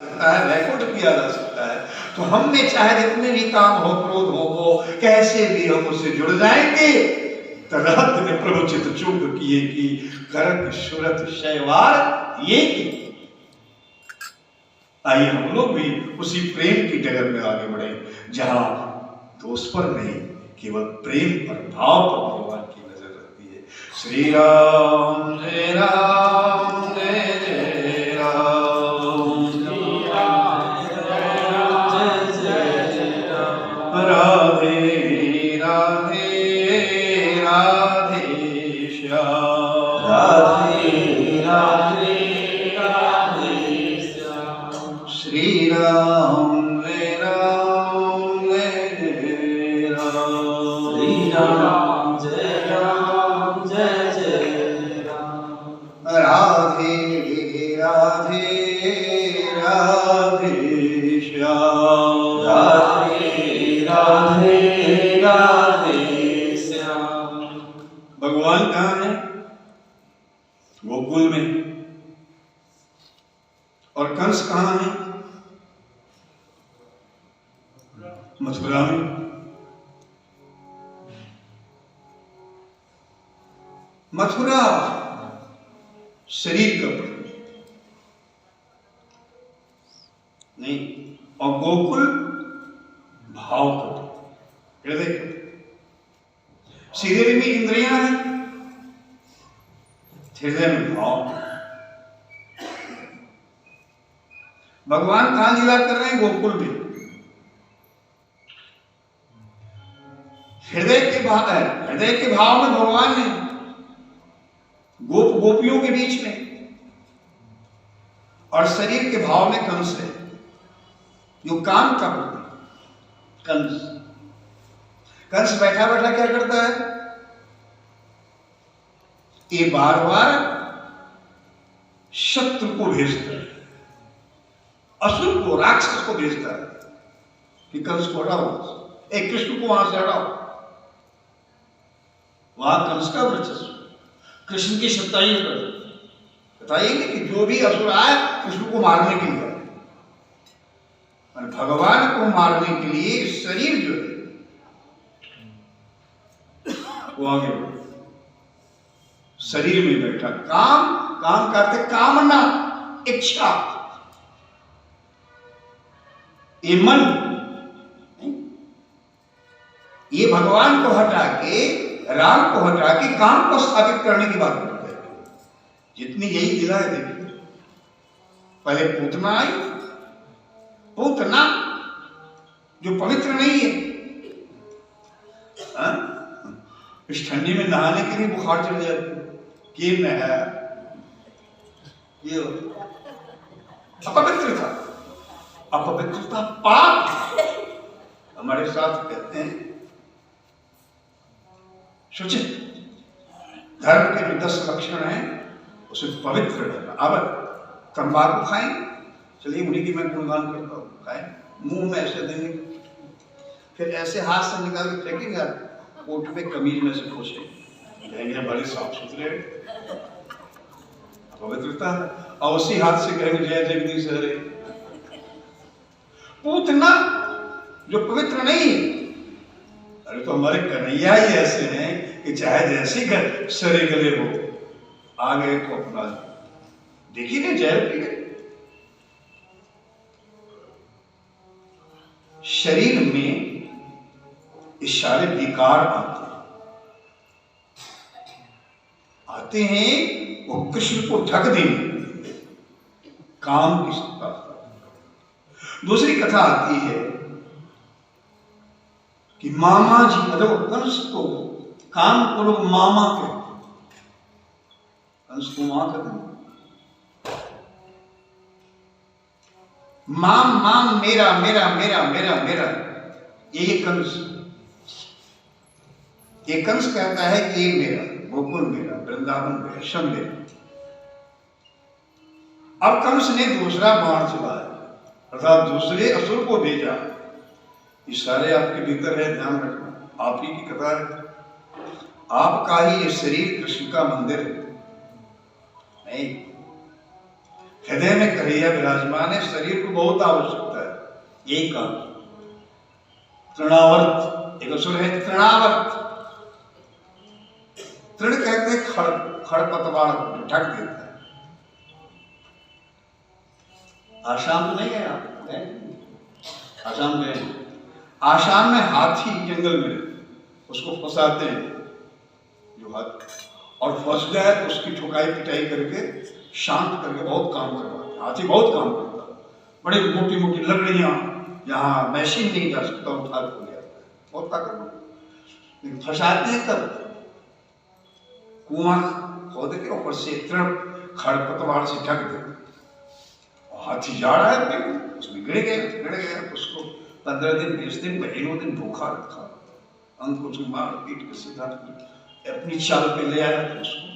सकता है, वैकुंठ किया जा सकता है। तो हम में चाहे जितने भी काम हो, क्रोध हो, वो कैसे भी हम उससे जुड़ जाएंगे। तरहत ने प्रभु चित चूक किए की करत सुरत शैवार ये की। आइए हम लोग भी उसी प्रेम की जगत में आगे बढ़े, जहां दोष पर नहीं, केवल प्रेम पर, भाव पर भगवान की नजर रहती है। श्री राम जय राम जय जय राम, श्री राम जय राम जय जय राम, राधे राधे राधे श्याम, राधे राधे श्री राम जय राम जय जय राम, श्री राम जय राम जय जय राम, राधे राधे राधे श्याम, राधे राधे राधे श्याम। भगवान कहाँ है? गोकुल में। और कंस कहाँ है? मथुरा में। मथुरा शरीर का प्रतीक नहीं, और गोकुल भाव का प्रतीक, हृदय का प्रतीक। शरीर में इंद्रियां हैं, हृदय में भाव। भगवान कहां लीला कर रहे हैं? गोकुल में। हृदय के भाव में भगवान है, गोपियों के बीच में, और शरीर के भाव में कंस है, जो काम का प्रतीक। कंस बैठा बैठा क्या करता है? ये बार बार शत्रु को भेजता है, असुर को, राक्षस को भेजता है कि कंस को हटाओ, एक कृष्ण को वहां से हटाओ। वहां कंस का वर्चस्व, कृष्ण की सत्ताई बताइएंगे कि जो भी असुर आए कृष्ण को मारने के लिए, और भगवान को मारने के लिए शरीर जो है वो आगे बढ़े। शरीर में बैठा काम करते, कामना, इच्छा, ये मन, ये भगवान को हटा के, राम को हटा के काम को स्थापित करने की बात करते हैं। जितनी यही लीला है, देखिए, पहले पूतना आई, पूतना जो पवित्र नहीं है, इस ठंडी में नहाने के लिए बुखार चढ़ जाती है, केम है, ये अपवित्रता, अपवित्रता पाप हमारे साथ कहते हैं। सोचिए, धर्म के जो 10 लक्षण हैं उसे पवित्र रहना। अब तंबाकू खाएं, चलिए उन्हीं की मैं गुणगान करता हूँ, खाएं, मुंह में ऐसे देंगे, फिर ऐसे हाथ से निकाल के फेंकेंगे, कोट पे कमीज में से खोसे कहेंगे बड़े साफ सुथरे, पवित्रता। और उसी हाथ से कहेंगे जय जगदीश हरे। पूतना जो पवित्र नहीं है, अरे तो हमारे कन्हैया ही ऐसे हैं कि चाहे जैसी सरे गले हो, आ गए तो अपना देखिए ना, जय पी गए। शरीर में इस सारे विकार आते हैं, वो कृष्ण को ढक देंगे, काम की सत्ता। दूसरी कथा आती है कि मामा जी, मतलब कंस को, काम को लोग मामा कहते, कंस को मां कहते, माम मेरा मेरा मेरा मेरा मेरा, ये कंस। ये कंस कहता है कि ये मेरा, गोकुल मेरा, वृंदावन मेरा, सब मेरा। अब कंस ने दूसरा बाण चलाया, अर्थात दूसरे असुर को भेजा। ये सारे आपके भीतर है, ध्यान रखना, आप ही की कथा है। आपका ही ये शरीर कृष्ण का मंदिर है, नहीं। हृदय में कन्हैया विराजमान है, शरीर को बहुत आवश्यकता है। यही काम तृणावर्त, एक असुर है तृणावर्त। तृण कहते हैं खड़पतवार ढक देता है। आसाम तो नहीं गए आप? आसाम गए? आसाम में हाथी जंगल में उसको फंसाते हैं, जो हाथी, और फंस जाए तो उसकी ठुकाई पिटाई करके शांत करके बहुत काम करवाते हैं। हाथी बहुत काम करता है, बड़ी मोटी मोटी लकड़ियां, यहाँ मशीन नहीं जा सकता, उठा के ले आता है, बहुत ताकत। फंसाते हैं तब कुआं खोद के ऊपर से तृण खड़पतवार से ढक दे, हाथी जा रहा है, उसमें गिर गया, उसको 15 दिन 20 दिन महीनों दिन भूखा रखा, अंत को उसको मार पीट के सीधा अपनी चाल पे ले आया, तो उसको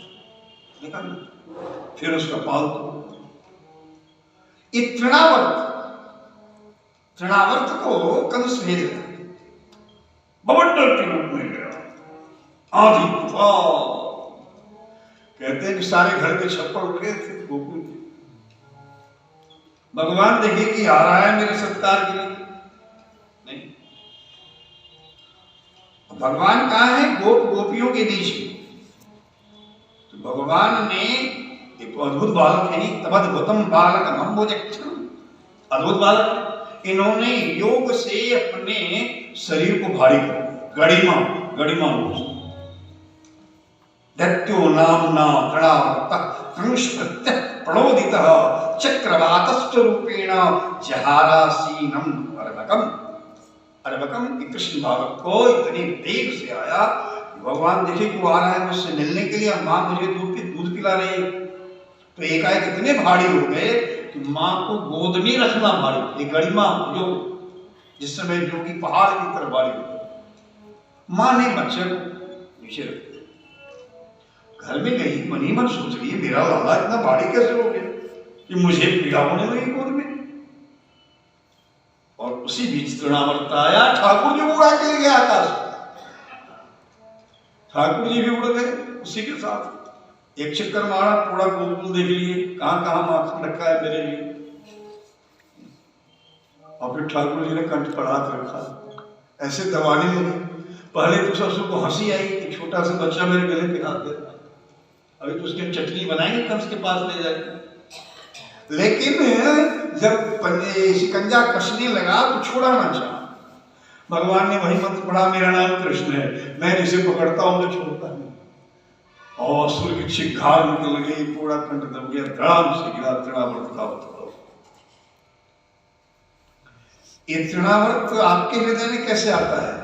निकाल, फिर उसका पालतू। ये तृणावर्त को कंस भेज रहा है, बवंडर के रूप में गया, आंधी तूफान, कहते हैं कि सारे घर के छप्पर उठ गए थे गोकुल के। भगवान देखिए कि आ रहा है मेरे सत्कार के लिए, नहीं, भगवान कहाँ है? गोप गोपियों के बीच में। तो भगवान ने एक अद्भुत बालक है, तबद्भुतम बालक अम्बोजक्षम, अद्भुत बालक, इन्होंने योग से अपने शरीर को भारी कर दिया, गड़िमा दैत्यो नामना तृणावर्तः कृष्णप्रत्यः प्रणोदितः चक्रवातस्य रूपेण जहारासीनम अर्भकम। अर्भकम कृष्ण भागवत को इतनी वेग से आया, भगवान देखे को आ रहा है मुझसे मिलने के लिए, माँ मुझे दूध पिला रही, तो एकाएक इतने भारी हो गए कि माँ को गोद में रखना भारी। ये गरिमा जो जिस समय जो कि पहाड़ की तरह भारी हो, माँ ने बच्चे को नीचे रख, घर में गई, मनी मन सोच रही है मेरा लाला इतना भारी कैसे हो गया कि मुझे पीड़ा होने लगी गोद में। और उसी बीच तृणावर्त आया, ठाकुर जी उड़ा के ले गया आकाश, ठाकुर जी भी उड़ गए उसी के साथ। एक चक्कर मारा, पूरा गोकुल देख लिए, कहां कहां माखन रखा है मेरे लिए, और फिर ठाकुर जी ने कंठ पर हाथ रखा, ऐसे दबाने लगे। पहले तो ससुर को हंसी आई कि छोटा सा बच्चा मेरे गले पे हाथ देता, अभी तो उसकी चटनी बनाएंगे कंस के पास ले जाके। लेकिन जब शिकंजा कसने लगा तो छोड़ा ना चाहा, भगवान ने वही मंत्र पढ़ा, मेरा नाम कृष्ण है, मैं जिसे पकड़ता हूं मैं छोड़ता नहीं। और असुर की चिंगार निकल गई, पूरा कंठ दब गया, धड़ाम से गिरा तृणावर्त का अवतार। ये तृणावर्त आपके हृदय में कैसे आता है?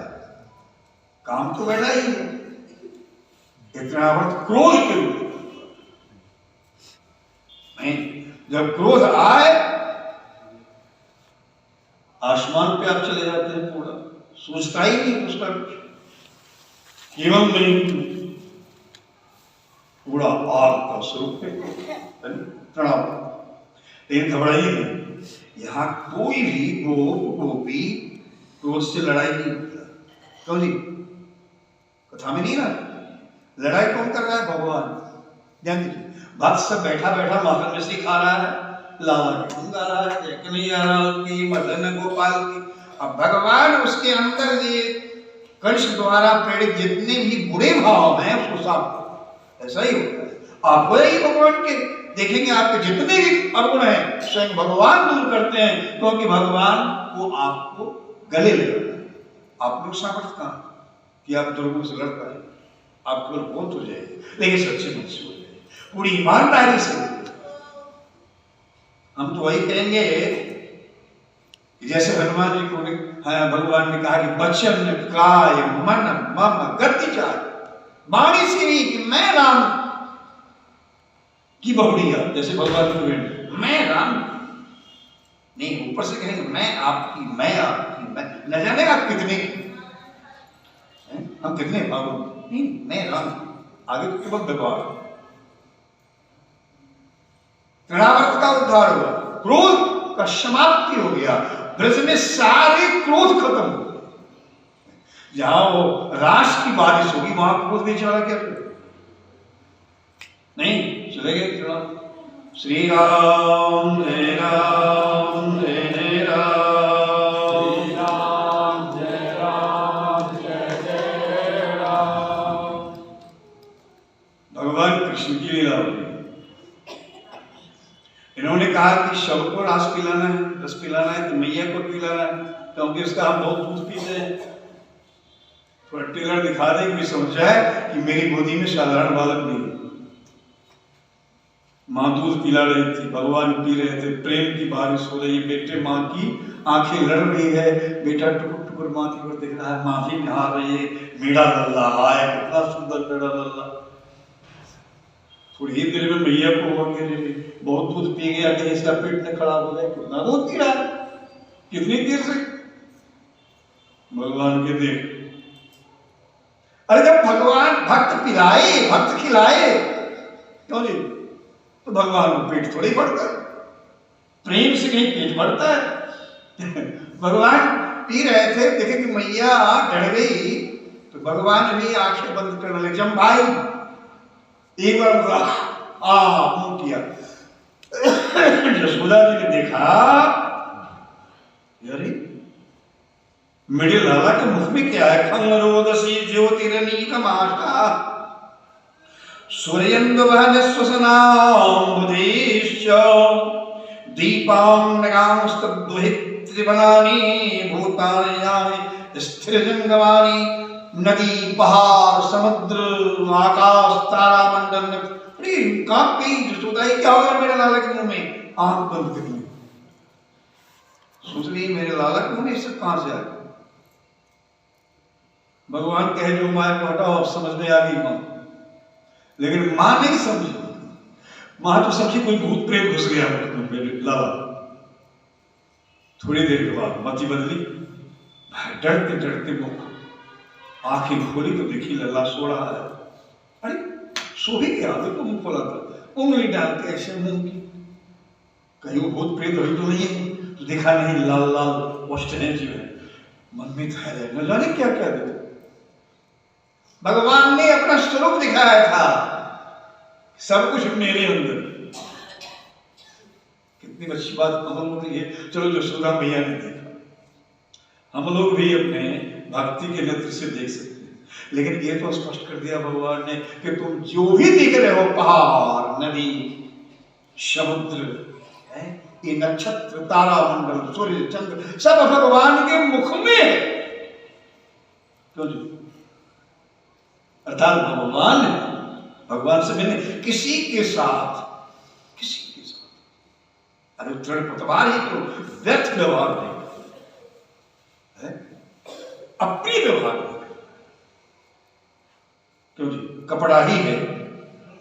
काम तो बैठा ही है। ये तृणावर्त क्रोध के रूप में, जब क्रोध आए आसमान पे आप चले जाते हैं, पूरा सोचता ही नहीं उसका कुछ, एवं नहीं, पूरा आग का स्वरूप है तृणावर्त। लेकिन घबराइए नहीं, यहां कोई भी गोपी क्रोध से लड़ाई नहीं करता। क्यों जी? कथा में नहीं ना, लड़ाई कौन कर रहा है? भगवान। ध्यान दीजिए, भक्त सब बैठा बैठा माखन में से खा रहा है, लावा गा रहा है, कन्हैया राम की, मदन गोपाल की। अब भगवान उसके अंदर ये कंस द्वारा प्रेरित जितने भी बुरे भाव हैं उसको साफ, ऐसा ही होता है। आप ही भगवान के देखेंगे, आपके जितने भी अवगुण हैं स्वयं भगवान दूर करते हैं, क्योंकि भगवान वो आपको गले लगाता है। आप लोग सामर्थ्य कहाँ कि आप दुर्गुण से लड़ पाए, आप केवल बहुत हो जाए, लेकिन सच्चे मन से हो जाए, पूरी ईमानदारी से। हम तो वही कहेंगे जैसे हनुमान जी को भगवान ने कहा कि वचन काय मन मम गति चाह, वाणी से नहीं कि मैं राम की बहुड़िया, जैसे भगवान को मैं राम नहीं, ऊपर से कहेंगे मैं आपकी, मैं आपकी, मैं न जाने आप कितने, हम कितने भागो नहीं, मैं राम, आगे तो केवल भगवान। तृणावर्त का उद्धार हुआ, क्रोध का समाप्ति हो गया, ब्रज में सारे क्रोध खत्म हो गए। जहां वो राश की बारिश होगी वहां क्रोध बेचारा क्या नहीं चले गए, श्री राम जय राम जय राम, श्री राम जय राम जय जय राम। भगवान कृष्ण की लीला होगी। इन्होंने कहा कि शव को रस पिलाना है तो मैया को पिलाना है, क्योंकि उसका हम बहुत दूध पीते हैं। थोड़ा टेलर दिखा दे कि समझ जाए कि मेरी गोदी में साधारण बालक नहीं है। माँ दूध पिला रही थी, भगवान पी रहे थे, प्रेम की बारिश हो रही है, बेटे माँ की आंखें लड़ रही है, बेटा टुकुर टुकुर माँ की ओर देख रहा है, माँ भी नहा रही है, मेरा लल्ला आए, कितना सुंदर मेरा लल्ला। थोड़ी ही देर में मैया को हो गए, बहुत दूध पी गया कि इसका पेट न खराब हो जाए, कितना दूध पी रहा है, कितनी देर से। भगवान के देख, अरे जब भगवान भक्त पिलाए भक्त खिलाए, क्यों जी, तो भगवान को पेट थोड़ी भरता है, प्रेम से कहीं पेट भरता है। भगवान पी रहे थे, देखे कि मैया डर गई, तो भगवान भी आंखें बंद करने लगे। जब भाई एक बार मुंह किया, यशोदा जी ने देखा, यारी मेरे लाला के मुख में क्या है? खंगरोदसी ज्योतिरनीकमाशा सूर्येन्दुवहन श्वसनाम्बुधीश्च दीपान्नगांस्तद्वहित्रिवनानि भूतानि यानि स्थिरजंगमानि नदी पहाड़ समुद्र आकाश तारामंडल। अरे कांप गई यशोदा, क्या हो गया मेरे लाला के मुंह में? आंख बंद कर ली, सोच रही मेरे लाला के मुंह में इससे कहां से आ गया। भगवान कहे जो माया को हटाओ, अब समझ में आ गई मां, लेकिन मां नहीं समझी। मां तो समझी कोई भूत प्रेत घुस गया मेरे लाला। थोड़ी देर के बाद मति बदली, डरते डरते मुख आंखें खोली तो देखी लल्ला सो रहा है। अरे सो ही गया, देखो मुंह खोला था, उंगली डालते ऐसे मुंह की, कहीं वो भूत प्रेत हुई तो नहीं है, तो देखा नहीं, लाल लाल वस्त्र है जी है। मन में था न जाने क्या क्या देते। भगवान ने अपना स्वरूप दिखाया था, सब कुछ मेरे अंदर। कितनी अच्छी बात हम लोग ये, चलो यशोदा मैया ने देखा, हम लोग भी अपने भक्ति के नेत्र से देख सकते हैं। लेकिन ये तो स्पष्ट कर दिया भगवान ने कि तुम जो भी देख रहे हो, पहाड़ नदी समुद्र है, ये नक्षत्र तारामंडल सूर्य चंद्र, सब भगवान के मुख में है। क्यों जी? अर्थात भगवान से मैंने किसी के साथ अरे दृढ़ पतवार ही तो व्यर्थ व्यवहार नहीं है, अप्रिय व्यवहार नहीं। क्यों जी? कपड़ा ही है,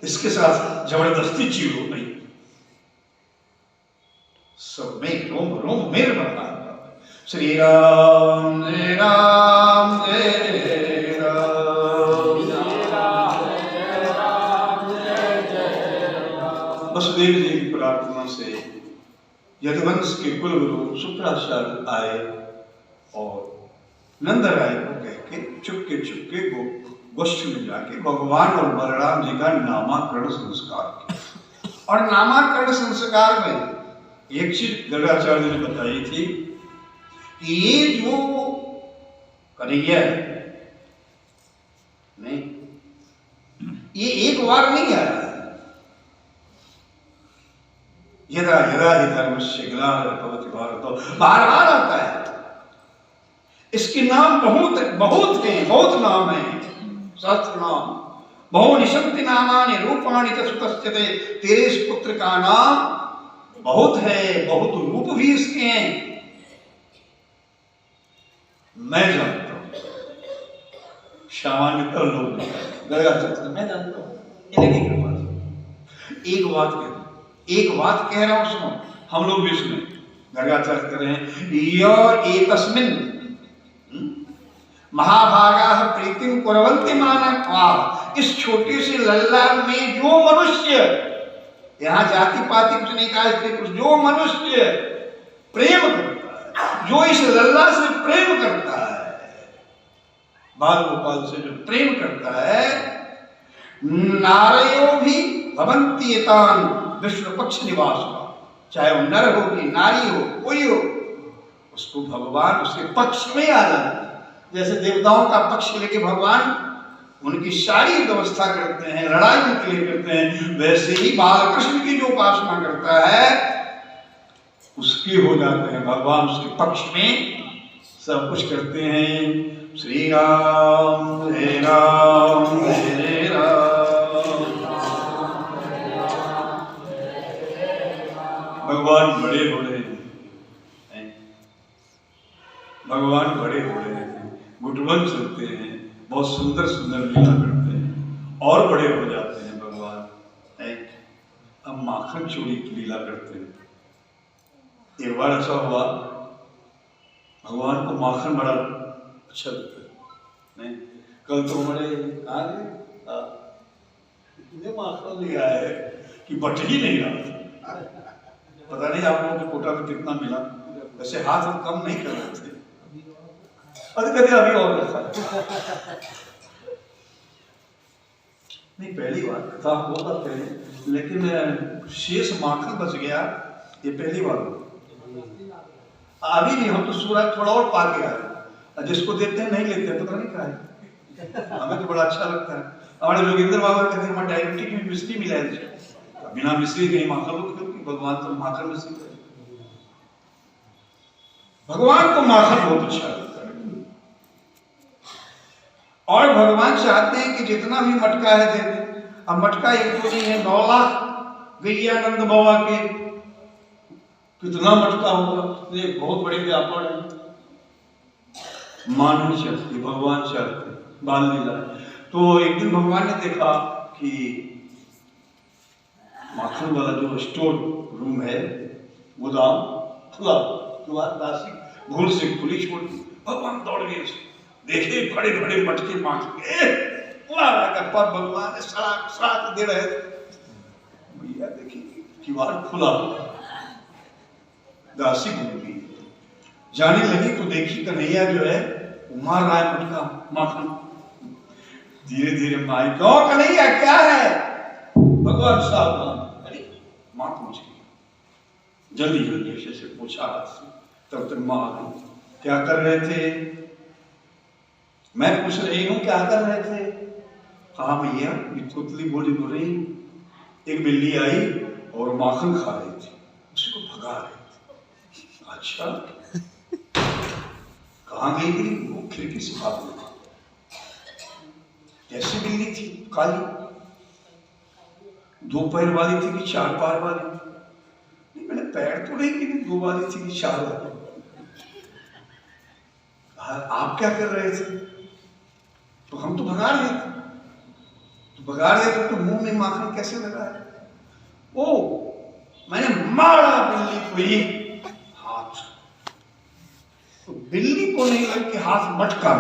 इसके साथ जबरदस्ती चीड़ो नहीं, सब में रोम रोम मेरे बना। श्री राम जय राम जय राम, वसुदेव जी की प्रार्थना से यदुवंश के कुलगुरु शुक्राचार्य आए और नंदराय को कह के चुपके गोष्ठी में जाके भगवान और बलराम जी का नामाकरण संस्कार किया। और नामाकरण संस्कार में एक चीज गर्गाचार्य ने बताई थी कि ये जो कन्हैया है नहीं, ये एक बार नहीं आया, यदा यदा ही धर्मस्य ग्लानिर्भवति भारत, बार बार आता है। इसके नाम बहुत बहुत हैं, बहुत नाम है, शास्त्र नाम बहु निशंति नामानि रूपाणि तस्ते, तेरे इस पुत्र का नाम बहुत है, बहुत रूप भी इसके हैं। मैं जानता हूं, सामान्यतः लोग नहीं, मैं जानता हूं, इनकी कृपा से। एक बात कह रहा हूं, सुनो, हम लोग भी सुने। गर्गाचार्य कर रहे हैं, एकस्मिन् महाभागाः प्रीतिं कुर्वन्ति मानवाः, इस छोटे से लल्ला में जो मनुष्य, यहां जाति पाति कुछ नहीं कहा, स्त्री पुरुष, जो मनुष्य प्रेम करता है, जो इस लल्ला से प्रेम करता है, बाल गोपाल से जो प्रेम करता है, नारयो भी भवन्ति एतान् विष्णु पक्ष निवास हुआ, चाहे वो नर हो कि नारी हो, कोई हो, उसको भगवान उसके पक्ष में आ जाता है। जैसे देवताओं का पक्ष लेके भगवान उनकी सारी व्यवस्था करते हैं, लड़ाई उनके लिए करते हैं, वैसे ही बालकृष्ण की जो उपासना करता है उसके हो जाते हैं भगवान, उसके पक्ष में सब कुछ करते हैं। श्री राम हरे राम हरे राम। भगवान बड़े हो रहे हैं, भगवान बड़े हो रहे हैं, गुटवन चलते हैं, बहुत सुंदर सुंदर लीला करते हैं और बड़े हो जाते हैं भगवान। अब माखन चोरी की लीला करते हैं। एक बार ऐसा हुआ, भगवान को माखन बड़ा अच्छा लगता है, नहीं कल तो हमारे इतने माखन ले आए है कि बट ही नहीं रहा। पता नहीं आप लोगों के कोटा में कितना मिला, वैसे हाथ हम कम नहीं कर रहे थे, अरे अभी और रखा नहीं, पहली बार कथा होगा पहले, लेकिन शेष माखन बच गया, ये पहली बार हुआ। अभी भी हम तो सूरज थोड़ा और पा के आए, जिसको देते हैं नहीं लेते हैं, पता नहीं क्या है, हमें तो बड़ा अच्छा लगता है। हमारे जोगिंदर बाबा कहते हैं हमारे डायबिटीज में मिश्री मिला है, बिना मिश्री के माखन लोग क्यों, भगवान तो माखन मिश्री, भगवान को माखन बहुत अच्छा लगता है। और भगवान चाहते हैं कि जितना भी मटका है दे दे। अब मटका एक तो नहीं है, 9 लाख गैयानंद बाबा के कितना मटका होगा, ये बहुत बड़े व्यापार है। मान नहीं चाहती, भगवान चाहते बाल लीला। तो एक दिन भगवान ने देखा कि माखन वाला जो स्टोर रूम है, गोदाम खुला, तुम्हारा दासी भूल से खुली छोड़ दी। भगवान दौड़ गए, देखे बड़े बड़े मटके माखन पर भगवान ने सड़ाक दे रहे थे। भैया देखिए किवाड़ खुला, दासी भूल गई, जाने लगी तो देखी कन्हैया जो है मार रहा है मटका माखन। धीरे धीरे माई, क्यों कन्हैया क्या है? भगवान साहब, अरे माँ पूछ गई, जल्दी जल्दी से पूछा हाथ से, तब तक माँ आ गई। क्या कर रहे थे? मैं पूछ रही हूँ क्या कर रहे थे? हाँ भैया, पुतली बोली बोल रही, एक बिल्ली आई और माखन खा रही थी, उसी को भगा रही थी। अच्छा, कहाँ गई बिल्ली? वो खिड़की से भाग गई। कैसी बिल्ली थी? काली, 2 पैर वाली थी कि 4 पैर वाली? नहीं, मैंने पैर तो नहीं गिनी, 2 वाली थी कि 4 वाली? आप क्या कर रहे थे? तो हम तो भगा रहे थे। तो भगा रहे थे तो मुंह में माखन कैसे लगा है? ओ, मैंने मारा बिल्ली को ही हाथ, तो बिल्ली को नहीं लग के हाथ मटका